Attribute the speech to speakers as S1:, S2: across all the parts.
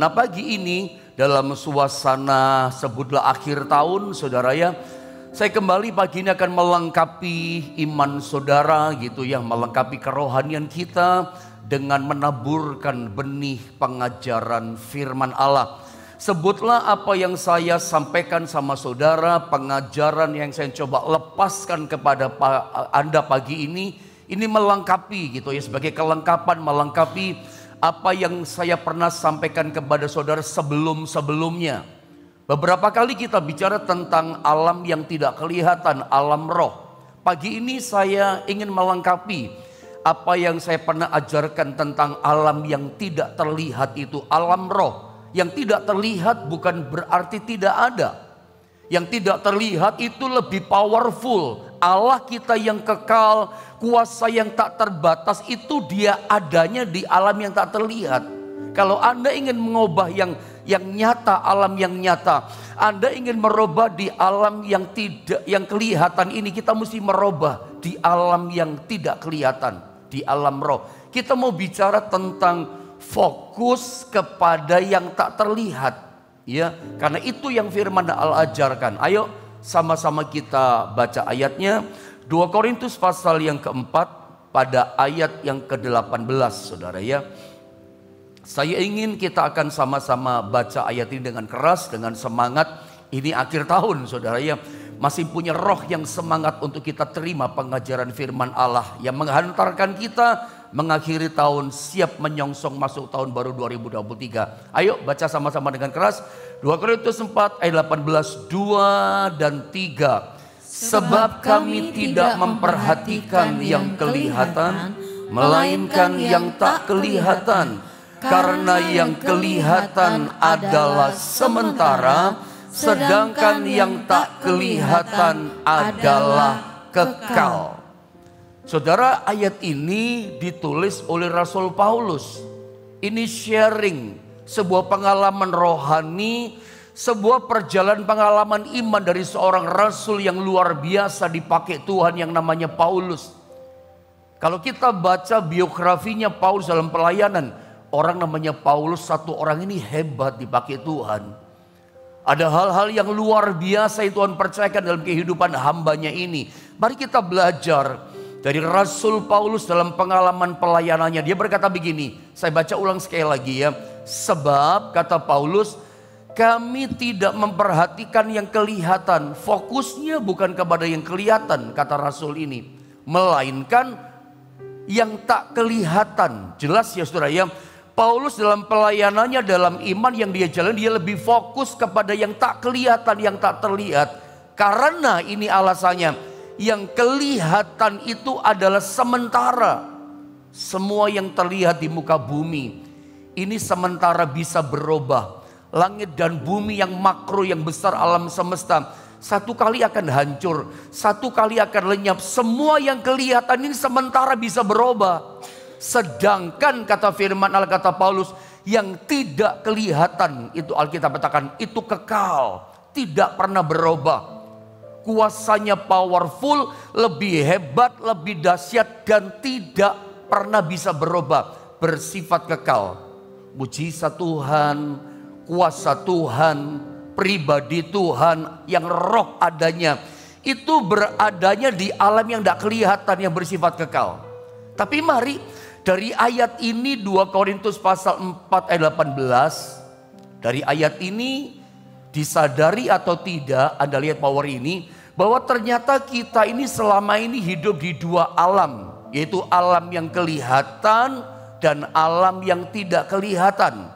S1: Nah, pagi ini dalam suasana sebutlah akhir tahun, saudara ya, saya kembali pagi ini akan melengkapi iman saudara gitu ya, melengkapi kerohanian kita dengan menaburkan benih pengajaran firman Allah. Sebutlah apa yang saya sampaikan sama saudara, pengajaran yang saya coba lepaskan kepada Anda pagi ini melengkapi gitu ya, sebagai kelengkapan melengkapi apa yang saya pernah sampaikan kepada saudara sebelum-sebelumnya. Beberapa kali kita bicara tentang alam yang tidak kelihatan, alam roh. Pagi ini saya ingin melengkapi apa yang saya pernah ajarkan tentang alam yang tidak terlihat itu, alam roh. Yang tidak terlihat bukan berarti tidak ada. Yang tidak terlihat itu lebih powerful. Allah kita yang kekal, kuasa yang tak terbatas itu dia adanya di alam yang tak terlihat. Kalau Anda ingin mengubah yang nyata, alam yang nyata, Anda ingin merubah di alam yang tidak, yang kelihatan ini, kita mesti merubah di alam yang tidak kelihatan, di alam roh. Kita mau bicara tentang fokus kepada yang tak terlihat. Ya, karena itu yang firman Allah ajarkan. Ayo sama-sama kita baca ayatnya. 2 Korintus pasal yang keempat pada ayat yang ke-18, saudara ya. Saya ingin kita akan sama-sama baca ayat ini dengan keras, dengan semangat. Ini akhir tahun, saudara ya. Masih punya roh yang semangat untuk kita terima pengajaran firman Allah yang menghantarkan kita mengakhiri tahun, siap menyongsong masuk tahun baru 2023. Ayo baca sama-sama dengan keras. 2 Korintus 4 ayat 18, 2 dan 3. Sebab kami tidak memperhatikan yang kelihatan, melainkan yang tak kelihatan. Karena yang kelihatan adalah sementara, sedangkan yang tak kelihatan adalah kekal. Saudara, ayat ini ditulis oleh Rasul Paulus. Ini sharing sebuah pengalaman rohani, sebuah perjalanan pengalaman iman dari seorang rasul yang luar biasa dipakai Tuhan yang namanya Paulus. Kalau kita baca biografinya Paulus dalam pelayanan, orang namanya Paulus, satu orang ini hebat dipakai Tuhan. Ada hal-hal yang luar biasa yang Tuhan percayakan dalam kehidupan hambanya ini. Mari kita belajar dari Rasul Paulus dalam pengalaman pelayanannya. Dia berkata begini, saya baca ulang sekali lagi ya. Sebab kata Paulus, kami tidak memperhatikan yang kelihatan. Fokusnya bukan kepada yang kelihatan, kata Rasul ini, melainkan yang tak kelihatan. Jelas ya saudara ya. Paulus dalam pelayanannya, dalam iman yang dia jalan, dia lebih fokus kepada yang tak kelihatan, yang tak terlihat. Karena ini alasannya, yang kelihatan itu adalah sementara. Semua yang terlihat di muka bumi ini sementara bisa berubah. Langit dan bumi yang makro, yang besar, alam semesta, satu kali akan hancur, satu kali akan lenyap. Semua yang kelihatan ini sementara bisa berubah. Sedangkan kata firman Allah, kata Paulus, yang tidak kelihatan itu Alkitab katakan itu kekal, tidak pernah berubah. Kuasanya powerful, lebih hebat, lebih dahsyat, dan tidak pernah bisa berubah, bersifat kekal. Mujizat Tuhan, kuasa Tuhan, pribadi Tuhan yang roh adanya, itu beradanya di alam yang tidak kelihatan, yang bersifat kekal. Tapi mari dari ayat ini 2 Korintus pasal 4 ayat 18, dari ayat ini disadari atau tidak, Anda lihat power ini, bahwa ternyata kita ini selama ini hidup di dua alam, yaitu alam yang kelihatan dan alam yang tidak kelihatan.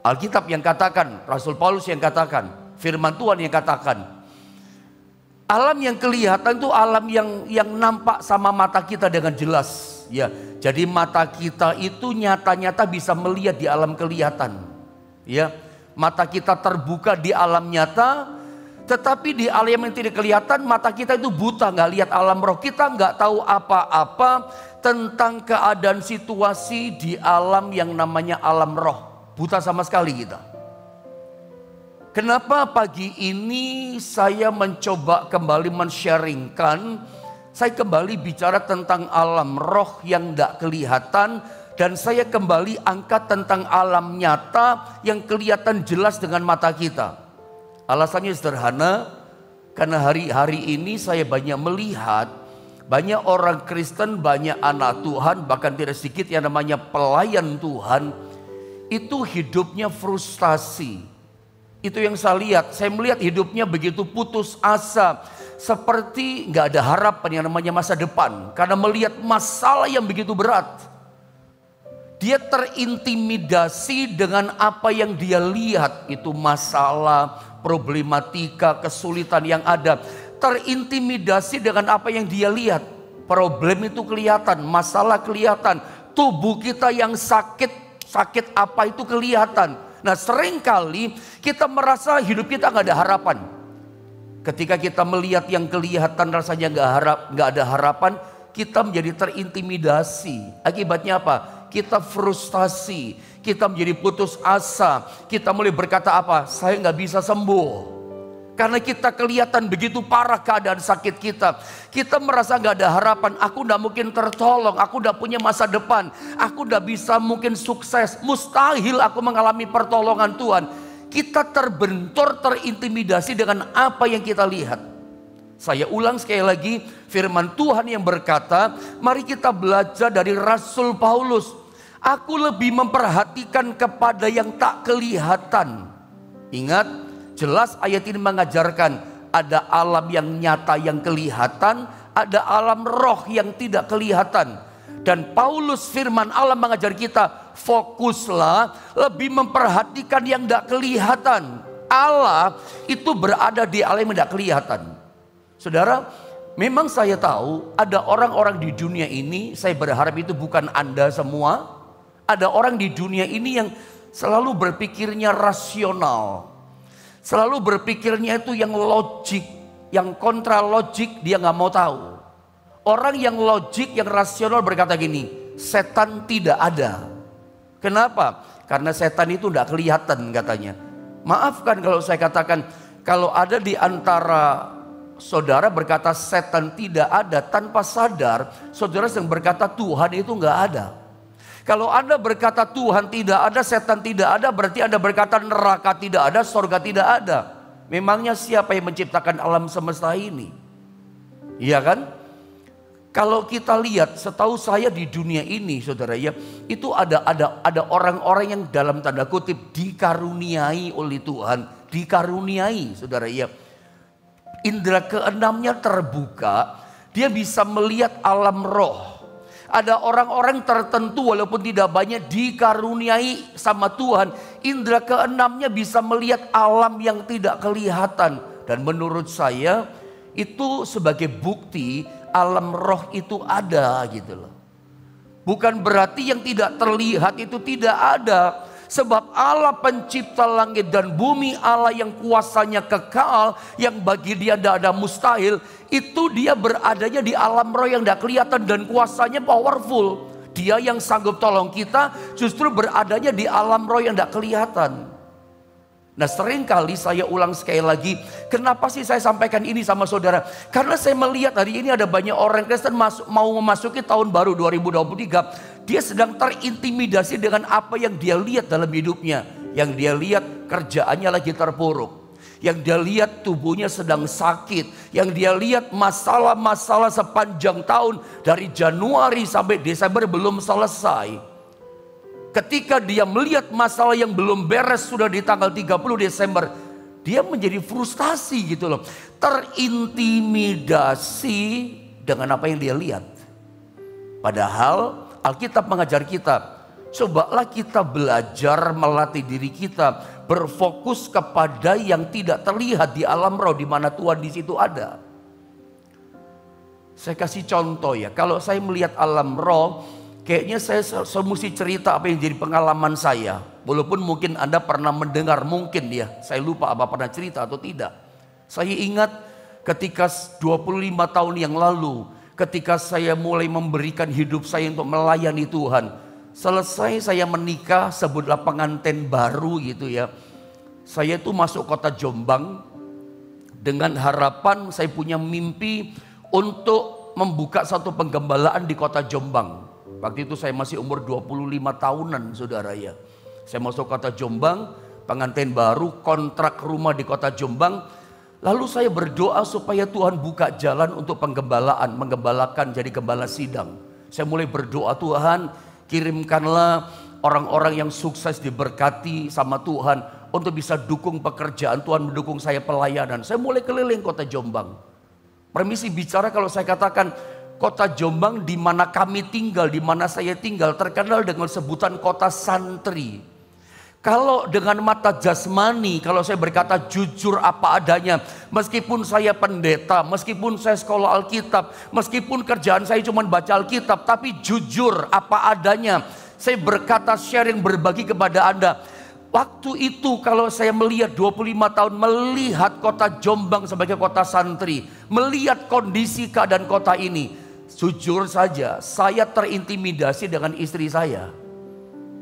S1: Alkitab yang katakan, Rasul Paulus yang katakan, firman Tuhan yang katakan, alam yang kelihatan itu alam yang nampak sama mata kita dengan jelas. Ya, jadi mata kita itu nyata-nyata bisa melihat di alam kelihatan. Ya, mata kita terbuka di alam nyata, tetapi di alam yang tidak kelihatan mata kita itu buta, nggak lihat alam roh. Kita nggak tahu apa-apa tentang keadaan situasi di alam yang namanya alam roh. Buta sama sekali kita. Kenapa pagi ini saya mencoba kembali men-sharingkan, saya kembali bicara tentang alam roh yang tidak kelihatan Dan saya kembali angkat tentang alam nyata yang kelihatan jelas dengan mata kita. Alasannya sederhana, karena hari-hari ini saya banyak melihat banyak orang Kristen, banyak anak Tuhan, bahkan tidak sedikit yang namanya pelayan Tuhan, itu hidupnya frustasi. Itu yang saya lihat. Saya melihat hidupnya begitu putus asa, seperti nggak ada harapan yang namanya masa depan, karena melihat masalah yang begitu berat. Dia terintimidasi dengan apa yang dia lihat, itu masalah, problematika, kesulitan yang ada. Terintimidasi dengan apa yang dia lihat. Problem itu kelihatan, masalah kelihatan, tubuh kita yang sakit apa itu kelihatan. Nah, seringkali kita merasa hidup kita nggak ada harapan. Ketika kita melihat yang kelihatan rasanya nggak ada harapan, kita menjadi terintimidasi. Akibatnya apa? Kita frustasi, kita menjadi putus asa, kita mulai berkata apa? Saya nggak bisa sembuh. Karena kita kelihatan begitu parah keadaan sakit kita. Kita merasa nggak ada harapan, aku nggak mungkin tertolong, aku nggak punya masa depan, aku nggak bisa mungkin sukses, mustahil aku mengalami pertolongan Tuhan. Kita terbentur, terintimidasi dengan apa yang kita lihat. Saya ulang sekali lagi, firman Tuhan yang berkata, mari kita belajar dari Rasul Paulus. Aku lebih memperhatikan kepada yang tak kelihatan. Ingat, jelas ayat ini mengajarkan ada alam yang nyata yang kelihatan, ada alam roh yang tidak kelihatan. Dan Paulus firman Allah mengajar kita, fokuslah lebih memperhatikan yang tidak kelihatan. Allah itu berada di alam yang tidak kelihatan. Saudara, memang saya tahu ada orang-orang di dunia ini, saya berharap itu bukan Anda semua. Ada orang di dunia ini yang selalu berpikirnya rasional. Selalu berpikirnya itu yang logik, yang kontra logik dia nggak mau tahu. Orang yang logik, yang rasional berkata gini, setan tidak ada. Kenapa? Karena setan itu tidak kelihatan katanya. Maafkan kalau saya katakan, kalau ada di antara saudara berkata setan tidak ada tanpa sadar, saudara sedang berkata Tuhan itu nggak ada. Kalau Anda berkata Tuhan tidak ada, setan tidak ada, berarti Anda berkata neraka tidak ada, surga tidak ada. Memangnya siapa yang menciptakan alam semesta ini? Iya kan? Kalau kita lihat, setahu saya di dunia ini, saudara ya, itu ada orang-orang yang dalam tanda kutip dikaruniai oleh Tuhan, dikaruniai, saudara ya. Indera keenamnya terbuka, dia bisa melihat alam roh. Ada orang-orang tertentu walaupun tidak banyak dikaruniai sama Tuhan, indera keenamnya bisa melihat alam yang tidak kelihatan. Dan menurut saya itu sebagai bukti alam roh itu ada gitu loh. Bukan berarti yang tidak terlihat itu tidak ada. Sebab Allah pencipta langit dan bumi, Allah yang kuasanya kekal, yang bagi dia tidak ada mustahil, itu dia beradanya di alam roh yang tidak kelihatan dan kuasanya powerful. Dia yang sanggup tolong kita justru beradanya di alam roh yang tidak kelihatan. Nah, seringkali saya ulang sekali lagi, kenapa sih saya sampaikan ini sama saudara? Karena saya melihat hari ini ada banyak orang Kristen mau memasuki tahun baru 2023. Dia sedang terintimidasi dengan apa yang dia lihat dalam hidupnya. Yang dia lihat kerjaannya lagi terpuruk. Yang dia lihat tubuhnya sedang sakit. Yang dia lihat masalah-masalah sepanjang tahun dari Januari sampai Desember belum selesai. Ketika dia melihat masalah yang belum beres sudah di tanggal 30 Desember. Dia menjadi frustasi gitu loh. Terintimidasi dengan apa yang dia lihat. Padahal Alkitab mengajar kita, cobalah kita belajar melatih diri kita berfokus kepada yang tidak terlihat di alam roh di mana Tuhan di situ ada. Saya kasih contoh ya, kalau saya melihat alam roh, kayaknya saya mesti cerita apa yang jadi pengalaman saya. Walaupun mungkin Anda pernah mendengar, mungkin ya, saya lupa apa pernah cerita atau tidak. Saya ingat ketika 25 tahun yang lalu, ketika saya mulai memberikan hidup saya untuk melayani Tuhan. Selesai saya menikah, sebutlah pengantin baru gitu ya. Saya itu masuk kota Jombang dengan harapan saya punya mimpi untuk membuka satu penggembalaan di kota Jombang. Waktu itu saya masih umur 25 tahunan saudara ya. Saya masuk kota Jombang, pengantin baru, kontrak rumah di kota Jombang. Lalu saya berdoa supaya Tuhan buka jalan untuk penggembalaan, menggembalakan jadi gembala sidang. Saya mulai berdoa, Tuhan kirimkanlah orang-orang yang sukses diberkati sama Tuhan untuk bisa dukung pekerjaan Tuhan, mendukung saya pelayanan. Saya mulai keliling kota Jombang. Permisi bicara kalau saya katakan kota Jombang di mana kami tinggal, di mana saya tinggal terkenal dengan sebutan kota santri. Kalau dengan mata jasmani, kalau saya berkata jujur apa adanya, meskipun saya pendeta, meskipun saya sekolah Alkitab, meskipun kerjaan saya cuma baca Alkitab, tapi jujur apa adanya, saya berkata sharing berbagi kepada Anda. Waktu itu kalau saya melihat 25 tahun melihat kota Jombang sebagai kota santri, melihat kondisi keadaan kota ini, jujur saja saya terintimidasi dengan istri saya,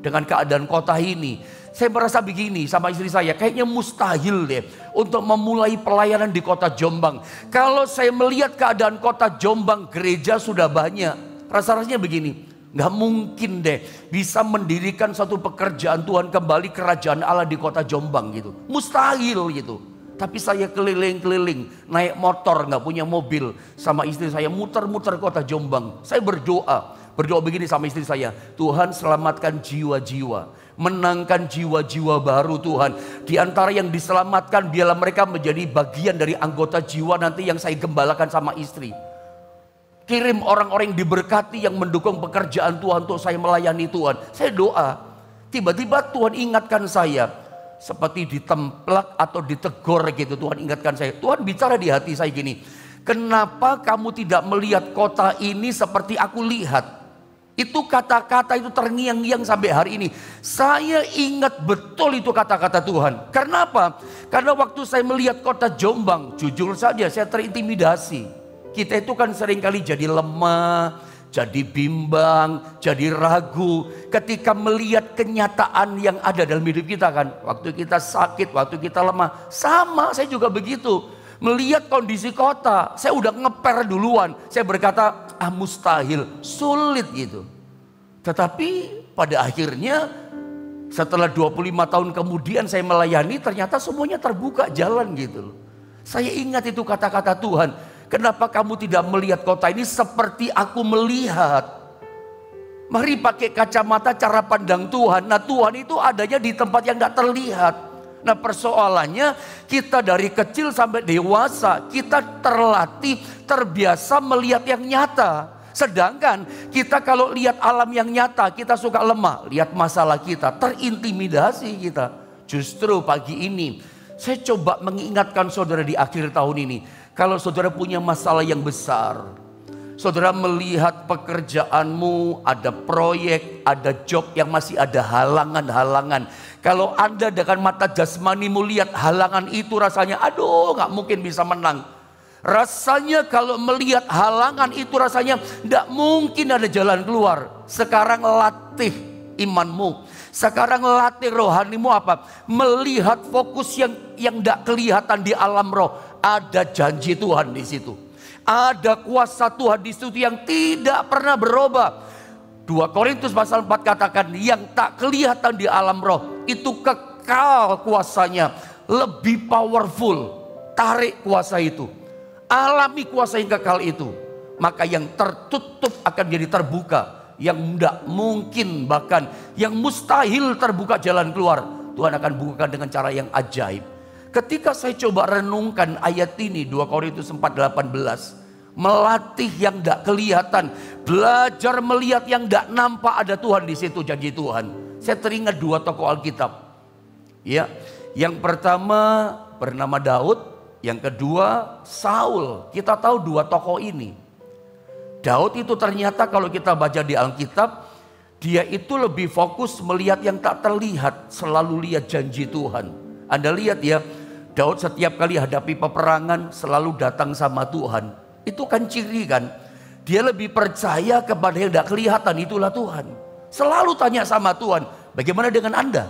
S1: dengan keadaan kota ini. Saya merasa begini sama istri saya, kayaknya mustahil deh untuk memulai pelayanan di kota Jombang. Kalau saya melihat keadaan kota Jombang, gereja sudah banyak. Rasa-rasanya begini, gak mungkin deh bisa mendirikan satu pekerjaan Tuhan kembali kerajaan Allah di kota Jombang gitu. Mustahil gitu. Tapi saya keliling-keliling, naik motor, gak punya mobil. Sama istri saya muter-muter kota Jombang. Saya berdoa begini sama istri saya, Tuhan selamatkan jiwa-jiwa. Menangkan jiwa-jiwa baru Tuhan. Di antara yang diselamatkan biarlah mereka menjadi bagian dari anggota jiwa nanti yang saya gembalakan sama istri. Kirim orang-orang yang diberkati yang mendukung pekerjaan Tuhan untuk saya melayani Tuhan. Saya doa. Tiba-tiba Tuhan ingatkan saya. Seperti ditemplak atau ditegur gitu, Tuhan ingatkan saya. Tuhan bicara di hati saya gini, kenapa kamu tidak melihat kota ini seperti aku lihat? Itu kata-kata itu terngiang-ngiang sampai hari ini. Saya ingat betul itu kata-kata Tuhan. Karena apa? Karena waktu saya melihat kota Jombang, jujur saja saya terintimidasi. Kita itu kan seringkali jadi lemah, jadi bimbang, jadi ragu ketika melihat kenyataan yang ada dalam hidup kita kan. Waktu kita sakit, waktu kita lemah, sama saya juga begitu. Melihat kondisi kota, saya udah ngeper duluan. Saya berkata, mustahil, sulit gitu. Tetapi pada akhirnya setelah 25 tahun kemudian saya melayani, ternyata semuanya terbuka jalan gitu. Saya ingat itu kata-kata Tuhan. Kenapa kamu tidak melihat kota ini seperti aku melihat? Mari pakai kacamata cara pandang Tuhan. Nah Tuhan itu adanya di tempat yang gak terlihat. Nah persoalannya kita dari kecil sampai dewasa kita terlatih, terbiasa melihat yang nyata. Sedangkan kita kalau lihat alam yang nyata kita suka lemah. Lihat masalah kita, terintimidasi kita. Justru pagi ini saya coba mengingatkan saudara di akhir tahun ini. Kalau saudara punya masalah yang besar, saudara melihat pekerjaanmu, ada proyek, ada job yang masih ada halangan-halangan. Kalau Anda dengan mata jasmanimu lihat halangan itu rasanya aduh gak mungkin bisa menang. Rasanya kalau melihat halangan itu rasanya gak mungkin ada jalan keluar. Sekarang latih imanmu. Sekarang latih rohanimu apa? Melihat fokus yang gak kelihatan di alam roh. Ada janji Tuhan di situ. Ada kuasa Tuhan di situ yang tidak pernah berubah. 2 Korintus pasal 4 katakan yang tak kelihatan di alam roh itu kekal kuasanya, lebih powerful. Tarik kuasa itu, alami kuasa yang kekal itu. Maka yang tertutup akan jadi terbuka, yang tidak mungkin bahkan yang mustahil terbuka jalan keluar, Tuhan akan bukakan dengan cara yang ajaib. Ketika saya coba renungkan ayat ini 2 Korintus 4:18, melatih yang tidak kelihatan, belajar melihat yang tidak nampak ada Tuhan di situ, janji Tuhan. Saya teringat 2 tokoh Alkitab. Ya, yang pertama bernama Daud, yang kedua Saul. Kita tahu 2 tokoh ini. Daud itu ternyata kalau kita baca di Alkitab, dia itu lebih fokus melihat yang tak terlihat, selalu lihat janji Tuhan. Anda lihat ya, Daud setiap kali hadapi peperangan selalu datang sama Tuhan. Itu kan ciri kan. Dia lebih percaya kepada yang tidak kelihatan, itulah Tuhan. Selalu tanya sama Tuhan, bagaimana dengan Anda?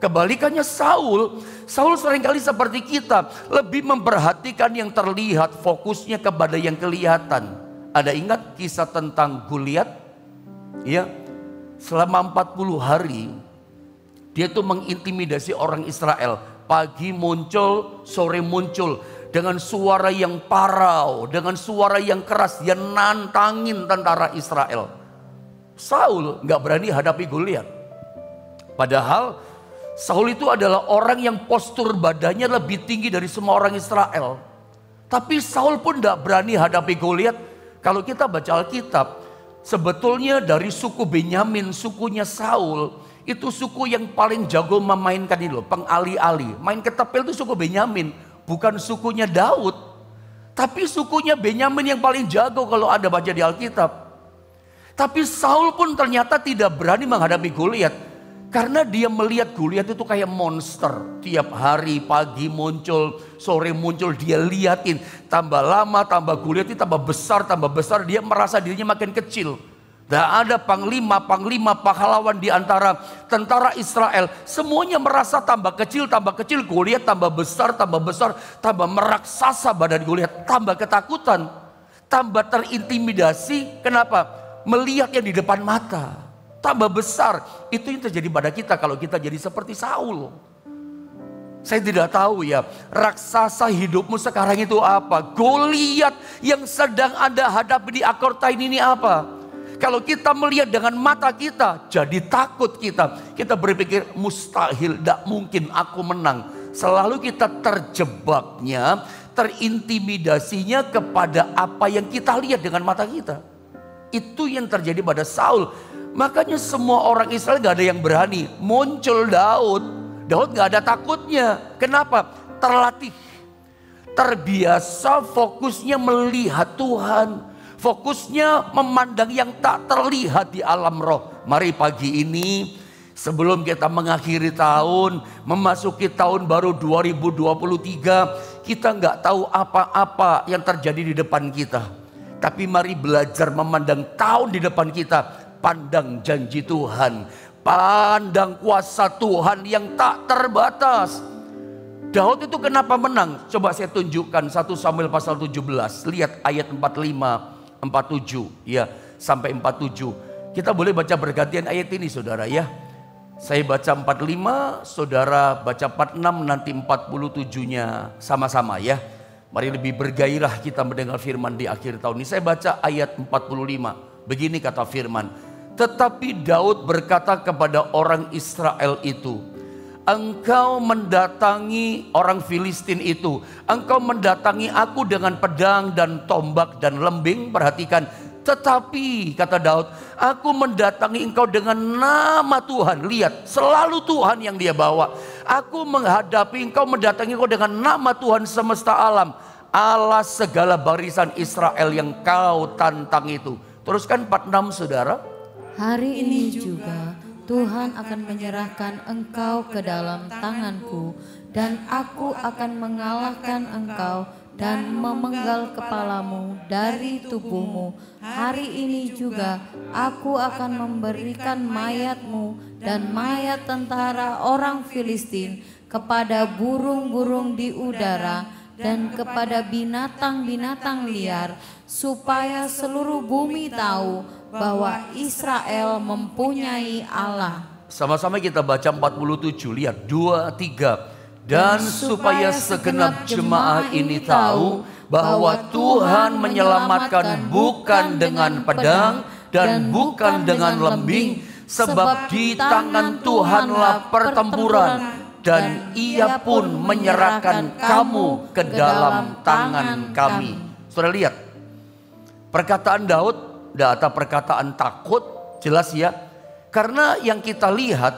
S1: Kebalikannya Saul seringkali seperti kita, lebih memperhatikan yang terlihat, fokusnya kepada yang kelihatan. Ada ingat kisah tentang Goliat? Ya, selama 40 hari dia tuh mengintimidasi orang Israel. Pagi muncul, sore muncul, dengan suara yang parau, dengan suara yang keras, dia nantangin tentara Israel. Saul nggak berani hadapi Goliat. Padahal Saul itu adalah orang yang postur badannya lebih tinggi dari semua orang Israel. Tapi Saul pun nggak berani hadapi Goliat. Kalau kita baca Alkitab, sebetulnya dari suku Benyamin, sukunya Saul, itu suku yang paling jago memainkan ini loh, pengali-ali. Main ketapel itu suku Benyamin, bukan sukunya Daud. Tapi sukunya Benyamin yang paling jago kalau ada baca di Alkitab. Tapi Saul pun ternyata tidak berani menghadapi Goliat. Karena dia melihat Goliat itu kayak monster. Tiap hari pagi muncul, sore muncul, dia liatin. Tambah lama, tambah Goliat itu tambah besar, dia merasa dirinya makin kecil. Dan ada panglima pahlawan di antara tentara Israel. Semuanya merasa tambah kecil, Goliat tambah besar, tambah meraksasa badan Goliat. Tambah ketakutan, tambah terintimidasi. Kenapa? Melihat yang di depan mata. Tambah besar. Itu yang terjadi pada kita kalau kita jadi seperti Saul. Saya tidak tahu ya, raksasa hidupmu sekarang itu apa? Goliat yang sedang Anda hadapi di Akortain ini apa? Kalau kita melihat dengan mata kita, jadi takut kita. Kita berpikir mustahil, tidak mungkin aku menang. Selalu kita terjebaknya, terintimidasinya kepada apa yang kita lihat dengan mata kita. Itu yang terjadi pada Saul. Makanya semua orang Israel gak ada yang berani. Muncul Daud gak ada takutnya. Kenapa? Terlatih, terbiasa, fokusnya melihat Tuhan, fokusnya memandang yang tak terlihat di alam roh. Mari pagi ini sebelum kita mengakhiri tahun, memasuki tahun baru 2023, kita gak tahu apa-apa yang terjadi di depan kita. Tapi mari belajar memandang tahun di depan kita. Pandang janji Tuhan, pandang kuasa Tuhan yang tak terbatas. Daud itu kenapa menang? Coba saya tunjukkan 1 Samuel pasal 17. Lihat ayat 45, 47 ya, sampai 47. Kita boleh baca bergantian ayat ini saudara ya. Saya baca 45, saudara baca 46, nanti 47-nya sama-sama ya. Mari lebih bergairah kita mendengar firman di akhir tahun ini. Saya baca ayat 45. Begini kata firman. Tetapi Daud berkata kepada orang Israel itu, engkau mendatangi orang Filistin itu, engkau mendatangi aku dengan pedang dan tombak dan lembing. Perhatikan, tetapi kata Daud, aku mendatangi engkau dengan nama Tuhan. Lihat, selalu Tuhan yang dia bawa. Aku menghadapi engkau, mendatangi engkau dengan nama Tuhan semesta alam, Allah segala barisan Israel yang kau tantang itu. Teruskan 46 saudara.
S2: Hari ini juga Tuhan akan menyerahkan engkau ke dalam tanganku, dan aku akan mengalahkan engkau dan memenggal kepalamu dari tubuhmu. Hari ini juga aku akan memberikan mayatmu dan mayat tentara orang Filistin kepada burung-burung di udara dan kepada binatang-binatang liar, supaya seluruh bumi tahu bahwa Israel mempunyai Allah.
S1: Sama-sama kita baca 47, lihat 2, 3. Dan supaya segenap jemaah ini tahu bahwa Tuhan menyelamatkan bukan dengan pedang dan bukan dengan lembing, sebab di tangan Tuhanlah pertempuran, dan Ia pun menyerahkan kamu ke dalam tangan kami. Saudara lihat, perkataan Daud tidak ada perkataan takut, jelas ya. Karena yang kita lihat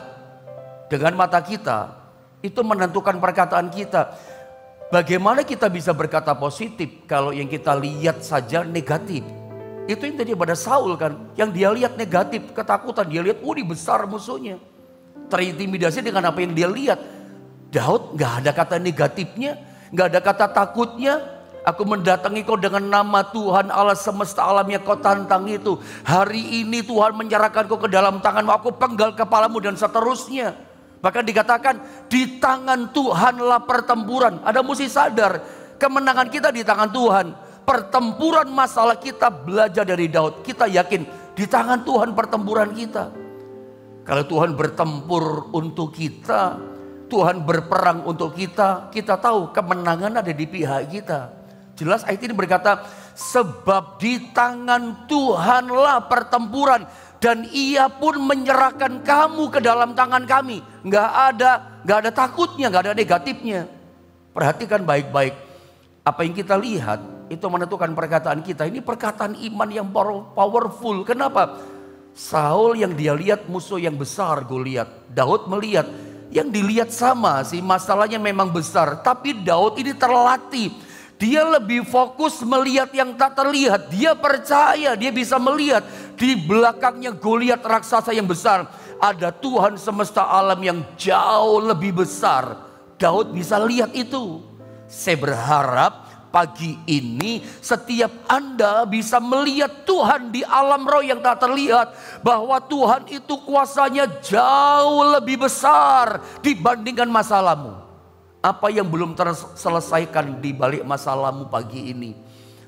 S1: dengan mata kita itu menentukan perkataan kita. Bagaimana kita bisa berkata positif kalau yang kita lihat saja negatif? Itu yang tadi pada Saul kan, yang dia lihat negatif, ketakutan. Dia lihat, ini besar musuhnya. Terintimidasi dengan apa yang dia lihat. Daud gak ada kata negatifnya, gak ada kata takutnya. Aku mendatangi kau dengan nama Tuhan Allah semesta alam yang kau tantang itu. Hari ini Tuhan menyerahkan kau ke dalam tanganmu, aku penggal kepalamu, dan seterusnya. Bahkan dikatakan di tangan Tuhanlah pertempuran. Ada mesti sadar, kemenangan kita di tangan Tuhan. Pertempuran masalah kita belajar dari Daud. Kita yakin Di tangan Tuhan pertempuran kita. Kalau Tuhan bertempur untuk kita, Tuhan berperang untuk kita, kita tahu kemenangan ada di pihak kita. Jelas ayat ini berkata, sebab di tangan Tuhanlah pertempuran dan Ia pun menyerahkan kamu ke dalam tangan kami. Nggak ada takutnya, nggak ada negatifnya. Perhatikan baik-baik. Apa yang kita lihat itu menentukan perkataan kita. Ini perkataan iman yang powerful. Kenapa? Saul yang dia lihat musuh yang besar, Goliat. Daud melihat yang dilihat sama sih, masalahnya memang besar. Tapi Daud ini terlatih. Dia lebih fokus melihat yang tak terlihat. Dia percaya dia bisa melihat di belakangnya Goliat raksasa yang besar. Ada Tuhan semesta alam yang jauh lebih besar. Daud bisa lihat itu. Saya berharap pagi ini setiap Anda bisa melihat Tuhan di alam roh yang tak terlihat. Bahwa Tuhan itu kuasanya jauh lebih besar dibandingkan masalahmu. Apa yang belum terselesaikan di balik masalahmu pagi ini?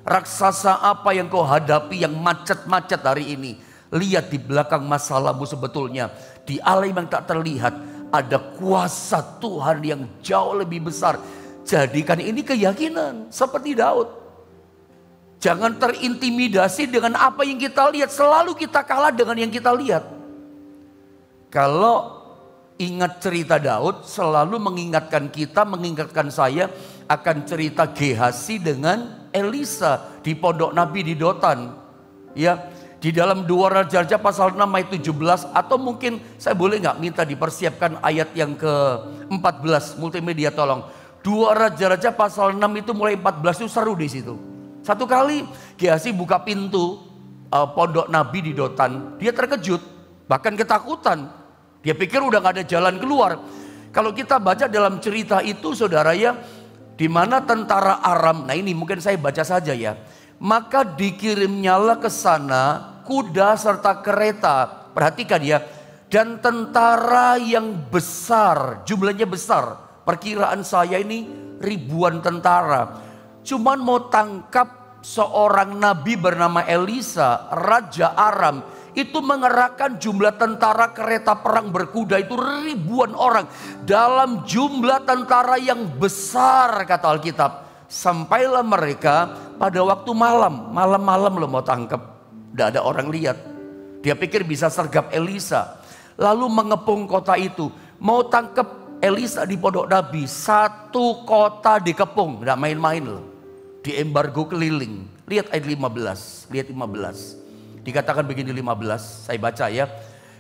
S1: Raksasa apa yang kau hadapi yang macet-macet hari ini? Lihat di belakang masalahmu sebetulnya. Di alam yang tak terlihat ada kuasa Tuhan yang jauh lebih besar. Jadikan ini keyakinan seperti Daud. Jangan terintimidasi dengan apa yang kita lihat. Selalu kita kalah dengan yang kita lihat. Kalau ingat cerita Daud, selalu mengingatkan kita, mengingatkan saya akan cerita Gehazi dengan Elisa di pondok Nabi di Dotan. Ya, di dalam 2 Raja-Raja pasal 6 ayat 17, atau mungkin saya boleh nggak minta dipersiapkan ayat yang ke-14, multimedia tolong. 2 Raja-Raja pasal 6 itu mulai 14 itu seru di situ. Satu kali Gehazi buka pintu pondok Nabi di Dotan, dia terkejut, bahkan ketakutan. Dia pikir udah gak ada jalan keluar. Kalau kita baca dalam cerita itu saudara ya, di mana tentara Aram, nah ini mungkin saya baca saja ya. Maka dikirimnyalah ke sana kuda serta kereta. Perhatikan ya. Dan tentara yang besar, jumlahnya besar. Perkiraan saya ini ribuan tentara. Cuman mau tangkap seorang nabi bernama Elisa, Raja Aram. Itu mengerahkan jumlah tentara kereta perang berkuda itu ribuan orang. Dalam jumlah tentara yang besar kata Alkitab. Sampailah mereka pada waktu malam. Malam-malam lo mau tangkap. Tidak ada orang lihat. Dia pikir bisa sergap Elisa. Lalu mengepung kota itu. Mau tangkap Elisa di pondok Nabi. Satu kota dikepung. Tidak main-main loh. Di embargo keliling. Lihat ayat 15. Lihat 15. Dikatakan begini 15, saya baca ya.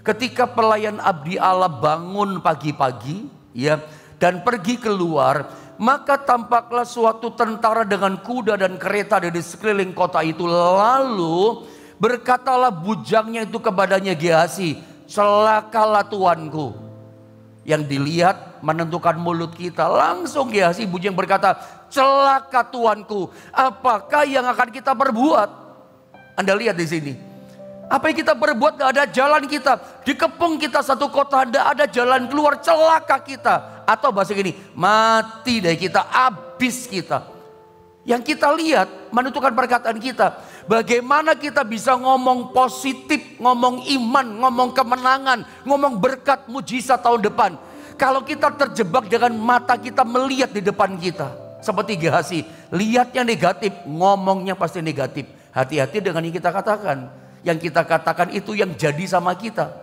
S1: Ketika pelayan abdi Allah bangun pagi-pagi ya dan pergi keluar, maka tampaklah suatu tentara dengan kuda dan kereta dari sekeliling kota itu. Lalu berkatalah bujangnya itu kepadanya Gehazi, celakalah tuanku. Yang dilihat menentukan mulut kita. Langsung Gehazi bujang berkata, celaka tuanku, apakah yang akan kita perbuat? Anda lihat di sini. Apa yang kita berbuat gak ada jalan kita. Dikepung kita satu kota, gak ada jalan keluar, celaka kita. Atau bahasa gini, mati deh kita, habis kita. Yang kita lihat menentukan perkataan kita. Bagaimana kita bisa ngomong positif, ngomong iman, ngomong kemenangan, ngomong berkat mujizat tahun depan. Kalau kita terjebak dengan mata kita melihat di depan kita. Seperti Gehazi, lihatnya negatif, ngomongnya pasti negatif. Hati-hati dengan yang kita katakan. Yang kita katakan itu yang jadi sama kita.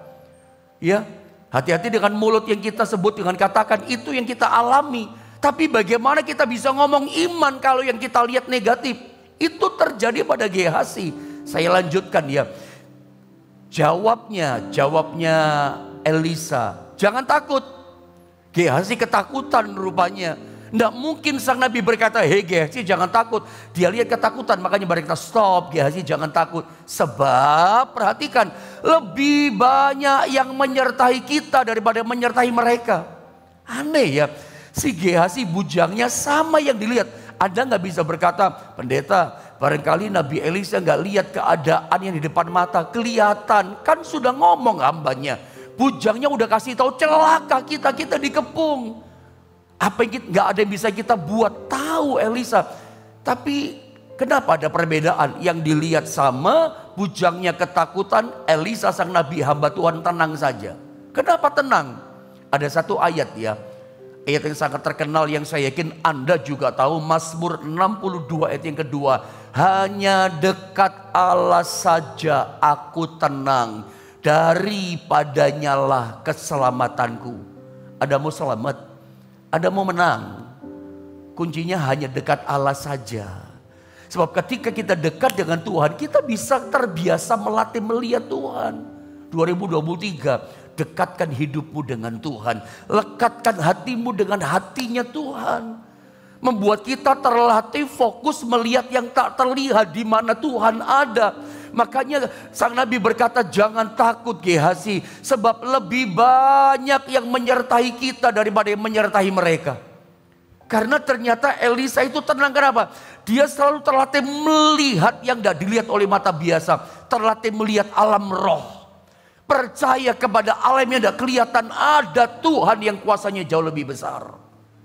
S1: Ya, hati-hati dengan mulut yang kita sebut dengan katakan itu yang kita alami. Tapi bagaimana kita bisa ngomong iman kalau yang kita lihat negatif? Itu terjadi pada Gehazi. Saya lanjutkan ya. Jawabnya Elisa, jangan takut. Gehazi ketakutan rupanya. Tidak mungkin sang nabi berkata, hei Gehazi jangan takut. Dia lihat ketakutan, makanya berkata, stop Gehazi jangan takut. Sebab perhatikan, lebih banyak yang menyertai kita daripada menyertai mereka. Aneh ya, si Gehazi bujangnya sama yang dilihat. Anda nggak bisa berkata, pendeta barangkali Nabi Elisa nggak lihat keadaan yang di depan mata. Kelihatan, kan sudah ngomong hambanya. Bujangnya udah kasih tahu celaka kita dikepung. Apa yang nggak ada yang bisa kita buat, tahu Elisa. Tapi kenapa ada perbedaan? Yang dilihat sama, bujangnya ketakutan, Elisa sang nabi hamba Tuhan tenang saja. Kenapa tenang? Ada satu ayat ya, ayat yang sangat terkenal yang saya yakin Anda juga tahu, Mazmur 62 ayat yang kedua. Hanya dekat Allah saja aku tenang, daripadanya lah keselamatanku. Ada mau selamat, ada mau menang. Kuncinya hanya dekat Allah saja. Sebab ketika kita dekat dengan Tuhan, kita bisa terbiasa melatih melihat Tuhan. 2023, dekatkan hidupmu dengan Tuhan. Lekatkan hatimu dengan hatinya Tuhan. Membuat kita terlatih fokus melihat yang tak terlihat, di mana Tuhan ada. Makanya sang Nabi berkata, jangan takut Gehazi, sebab lebih banyak yang menyertai kita daripada yang menyertai mereka. Karena ternyata Elisa itu tenang. Kenapa? Dia selalu terlatih melihat yang tidak dilihat oleh mata biasa. Terlatih melihat alam roh. Percaya kepada alam yang tidak kelihatan, ada Tuhan yang kuasanya jauh lebih besar.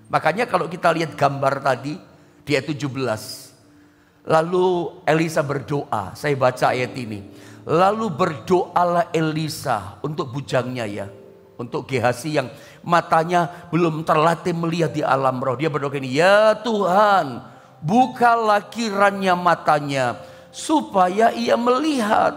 S1: Makanya kalau kita lihat gambar tadi di ayat 17. Lalu Elisa berdoa, saya baca ayat ini. Lalu berdoalah Elisa untuk bujangnya ya. Untuk Gehazi yang matanya belum terlatih melihat di alam roh. Dia berdoa ini, ya Tuhan, bukalah kiranya matanya supaya ia melihat.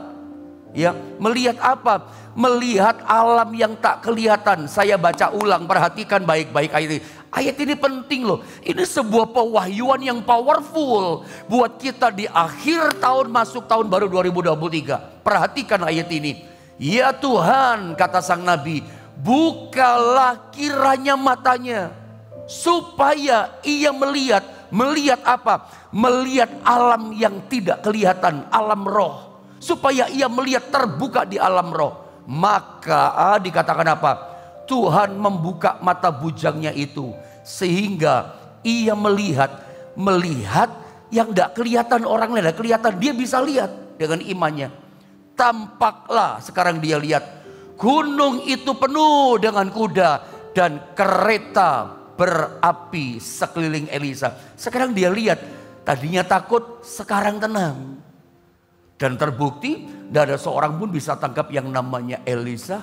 S1: Ya, melihat apa? Melihat alam yang tak kelihatan. Saya baca ulang, perhatikan baik-baik ayat ini. Ayat ini penting loh. Ini sebuah pewahyuan yang powerful buat kita di akhir tahun masuk tahun baru 2023. Perhatikan ayat ini. Ya Tuhan, kata sang Nabi, bukalah kiranya matanya supaya ia melihat. Melihat apa? Melihat alam yang tidak kelihatan, alam roh. Supaya ia melihat terbuka di alam roh. Maka dikatakan apa? Tuhan membuka mata bujangnya itu sehingga ia melihat yang tidak kelihatan orang lain, tidak kelihatan, dia bisa lihat dengan imannya. Tampaklah sekarang dia lihat gunung itu penuh dengan kuda dan kereta berapi sekeliling Elisa. Sekarang dia lihat, tadinya takut, sekarang tenang. Dan terbukti tidak ada seorang pun bisa tangkap yang namanya Elisa.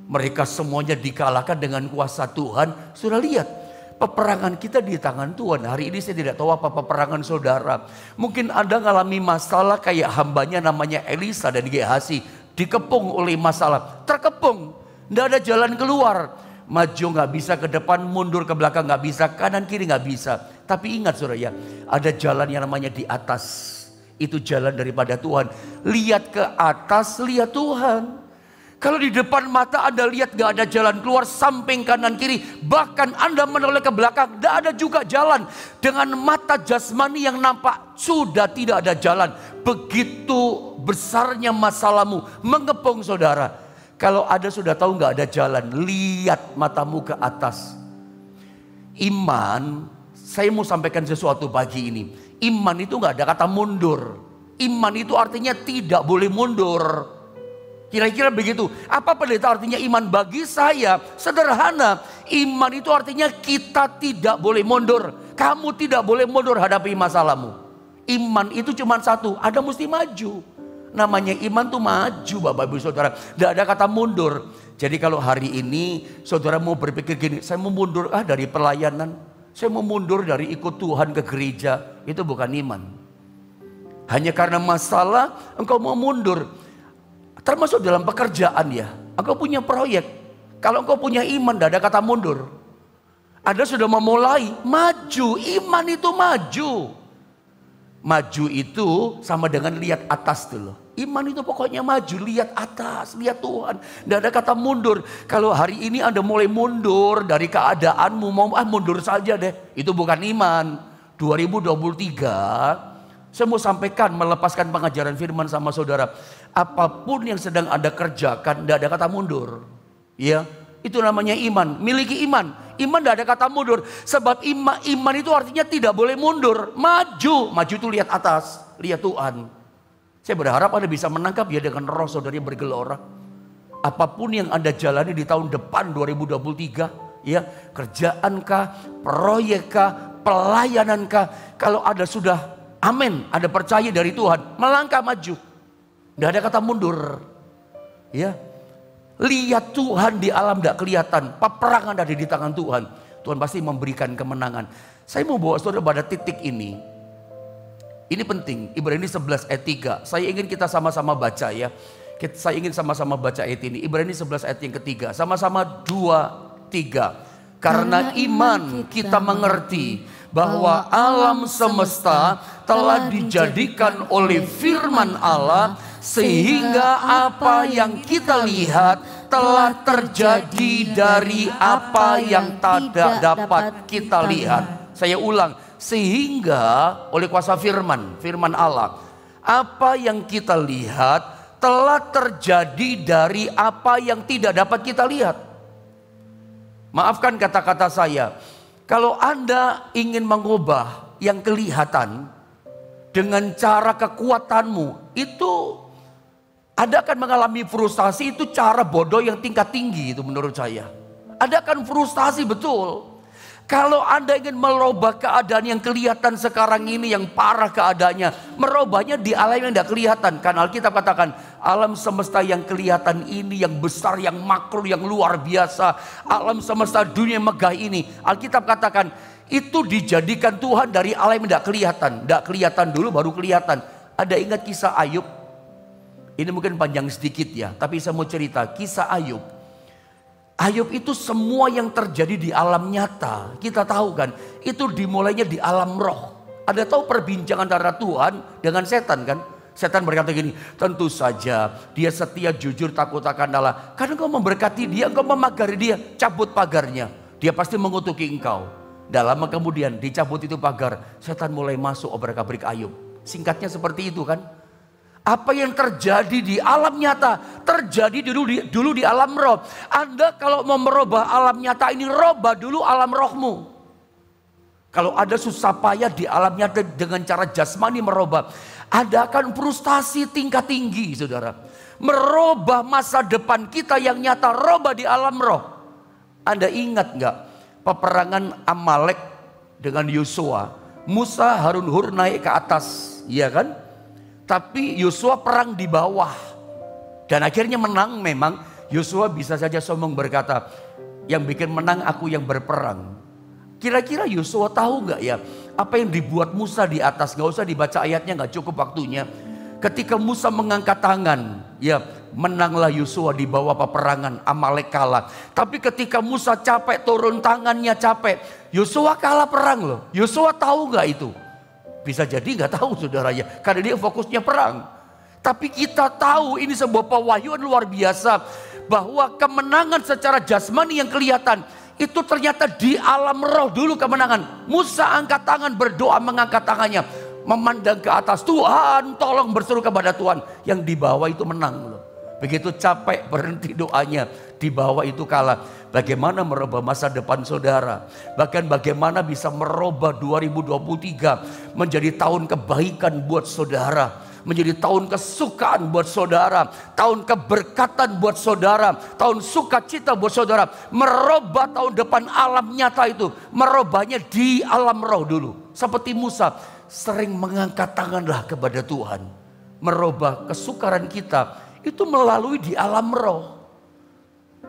S1: Mereka semuanya dikalahkan dengan kuasa Tuhan. Sudah lihat, peperangan kita di tangan Tuhan. Hari ini saya tidak tahu apa peperangan saudara. Mungkin Anda mengalami masalah kayak hambanya namanya Elisa dan Gehazi. Dikepung oleh masalah, terkepung, tidak ada jalan keluar. Maju nggak bisa ke depan, mundur ke belakang nggak bisa, kanan kiri nggak bisa. Tapi ingat saudara ya, ada jalan yang namanya di atas. Itu jalan daripada Tuhan. Lihat ke atas, lihat Tuhan. Kalau di depan mata Anda lihat gak ada jalan keluar, samping kanan kiri, bahkan Anda menoleh ke belakang, gak ada juga jalan. Dengan mata jasmani yang nampak sudah tidak ada jalan. Begitu besarnya masalahmu mengepung saudara. Kalau Anda sudah tahu gak ada jalan, lihat matamu ke atas. Iman, saya mau sampaikan sesuatu pagi ini. Iman itu gak ada kata mundur. Iman itu artinya tidak boleh mundur. Kira-kira begitu. Apa pendeta artinya iman bagi saya? Sederhana. Iman itu artinya kita tidak boleh mundur. Kamu tidak boleh mundur hadapi masalahmu. Iman itu cuma satu, Anda mesti maju. Namanya iman tuh maju Bapak Ibu Saudara. Tidak ada kata mundur. Jadi kalau hari ini saudara mau berpikir gini, saya mau mundur dari pelayanan. Saya mau mundur dari ikut Tuhan ke gereja. Itu bukan iman. Hanya karena masalah engkau mau mundur. Termasuk dalam pekerjaan ya. Engkau punya proyek. Kalau engkau punya iman tidak ada kata mundur. Anda sudah memulai, maju. Iman itu maju. Maju itu sama dengan lihat atas dulu. Iman itu pokoknya maju, lihat atas, lihat Tuhan. Tidak ada kata mundur. Kalau hari ini Anda mulai mundur dari keadaanmu, mau mundur saja deh. Itu bukan iman. 2023, saya mau sampaikan, melepaskan pengajaran firman sama saudara. Apapun yang sedang Anda kerjakan, tidak ada kata mundur. Ya, itu namanya iman. Miliki iman. Iman tidak ada kata mundur. Sebab iman itu artinya tidak boleh mundur. Maju. Maju itu lihat atas, lihat Tuhan. Saya berharap Anda bisa menangkap ya dengan roh saudara yang bergelora. Apapun yang Anda jalani di tahun depan 2023, ya, kerjaankah, proyekkah, pelayanan kah, kalau ada sudah amin, ada percaya dari Tuhan, melangkah maju. Tidak ada kata mundur. Ya, lihat Tuhan di alam tidak kelihatan. Peperangan ada di tangan Tuhan. Tuhan pasti memberikan kemenangan. Saya mau bawa saudara pada titik ini. Ini penting. Ibrani 11 ayat 3. Saya ingin kita sama-sama baca ya. Saya ingin sama-sama baca ayat ini. Ibrani 11 ayat yang ketiga. Sama-sama 2, 3. Karena iman kita mengerti bahwa alam semesta telah dijadikan oleh firman Allah, sehingga apa yang kita lihat telah terjadi dari apa yang tidak dapat kita lihat. Saya ulang, sehingga oleh kuasa firman Allah, apa yang kita lihat telah terjadi dari apa yang tidak dapat kita lihat. Maafkan kata-kata saya, kalau Anda ingin mengubah yang kelihatan dengan cara kekuatanmu, itu Anda akan mengalami frustasi. Itu cara bodoh yang tingkat tinggi itu menurut saya. Anda akan frustasi betul. Kalau Anda ingin merubah keadaan yang kelihatan sekarang ini, yang parah keadaannya, merubahnya di alam yang tidak kelihatan. Karena Alkitab katakan, alam semesta yang kelihatan ini, yang besar, yang makro, yang luar biasa, alam semesta dunia megah ini, Alkitab katakan, itu dijadikan Tuhan dari alam yang tidak kelihatan. Tidak kelihatan dulu baru kelihatan. Ada ingat kisah Ayub? Ini mungkin panjang sedikit ya, tapi saya mau cerita kisah Ayub. Ayub itu semua yang terjadi di alam nyata, kita tahu kan, itu dimulainya di alam roh. Ada tahu perbincangan antara Tuhan dengan setan kan? Setan berkata gini, tentu saja dia setia, jujur, takut akan Allah. Karena engkau memberkati dia, engkau memagari dia, cabut pagarnya. Dia pasti mengutuki engkau. Dah lama kemudian dicabut itu pagar, setan mulai masuk obrak-abrik Ayub. Singkatnya seperti itu kan? Apa yang terjadi di alam nyata terjadi dulu di alam roh. Anda kalau mau merubah alam nyata ini, robah dulu alam rohmu. Kalau ada susah payah di alam nyata dengan cara jasmani merubah, Anda akan frustasi tingkat tinggi, saudara. Merubah masa depan kita yang nyata, robah di alam roh. Anda ingat nggak peperangan Amalek dengan Yosua? Musa, Harun, Hur naik ke atas, iya kan? Tapi Yosua perang di bawah. Dan akhirnya menang memang. Yosua bisa saja sombong berkata, yang bikin menang aku yang berperang. Kira-kira Yosua tahu nggak ya apa yang dibuat Musa di atas? Nggak usah dibaca ayatnya, nggak cukup waktunya. Ketika Musa mengangkat tangan, ya menanglah Yosua di bawah peperangan, Amalek kalah. Tapi ketika Musa capek, turun tangannya capek, Yosua kalah perang loh. Yosua tahu nggak itu? Bisa jadi nggak tahu saudaranya, karena dia fokusnya perang. Tapi kita tahu ini sebuah pewahyuan luar biasa, bahwa kemenangan secara jasmani yang kelihatan itu ternyata di alam roh dulu kemenangan. Musa angkat tangan, berdoa mengangkat tangannya, memandang ke atas, Tuhan tolong, berseru kepada Tuhan. Yang di bawah itu menang loh. Begitu capek berhenti doanya, di bawah itu kalah. Bagaimana merubah masa depan saudara? Bahkan bagaimana bisa merubah 2023 menjadi tahun kebaikan buat saudara, menjadi tahun kesukaan buat saudara, tahun keberkatan buat saudara, tahun sukacita buat saudara. Merubah tahun depan alam nyata itu, merubahnya di alam roh dulu. Seperti Musa sering mengangkat tanganlah kepada Tuhan. Merubah kesukaran kita itu melalui di alam roh.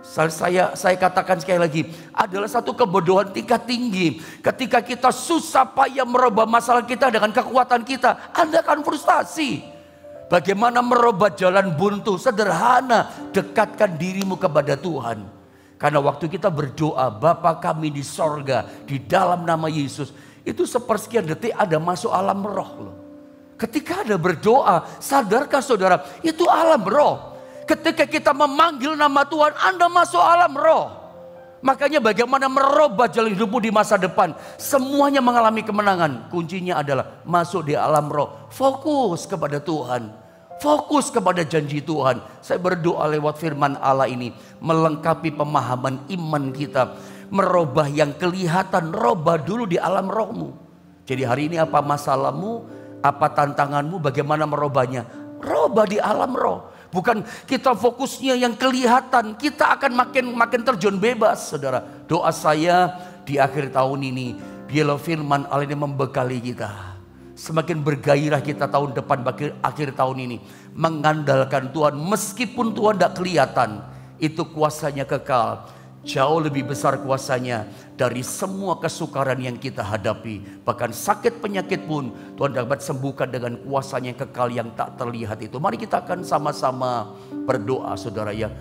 S1: Saya katakan sekali lagi, adalah satu kebodohan tingkat tinggi. Ketika kita susah payah merubah masalah kita dengan kekuatan kita, Anda akan frustasi. Bagaimana merubah jalan buntu? Sederhana, dekatkan dirimu kepada Tuhan. Karena waktu kita berdoa, Bapa kami di sorga, di dalam nama Yesus, itu sepersekian detik ada masuk alam roh loh. Ketika ada berdoa, sadarkah saudara, itu alam roh. Ketika kita memanggil nama Tuhan, Anda masuk alam roh. Makanya bagaimana merubah jalan hidupmu di masa depan, semuanya mengalami kemenangan. Kuncinya adalah masuk di alam roh. Fokus kepada Tuhan, fokus kepada janji Tuhan. Saya berdoa lewat firman Allah ini melengkapi pemahaman iman kita. Merubah yang kelihatan, robah dulu di alam rohmu. Jadi hari ini apa masalahmu, apa tantanganmu, bagaimana merubahnya? Robah di alam roh. Bukan kita fokusnya yang kelihatan, kita akan makin terjun bebas, saudara. Doa saya di akhir tahun ini, biarlah firman Allah ini membekali kita. semakin bergairah kita tahun depan, akhir tahun ini. Mengandalkan Tuhan, meskipun Tuhan tidak kelihatan, itu kuasanya kekal. Jauh lebih besar kuasanya dari semua kesukaran yang kita hadapi. Bahkan sakit penyakit pun Tuhan dapat sembuhkan dengan kuasanya yang kekal yang tak terlihat itu. Mari kita akan sama-sama berdoa saudara ya.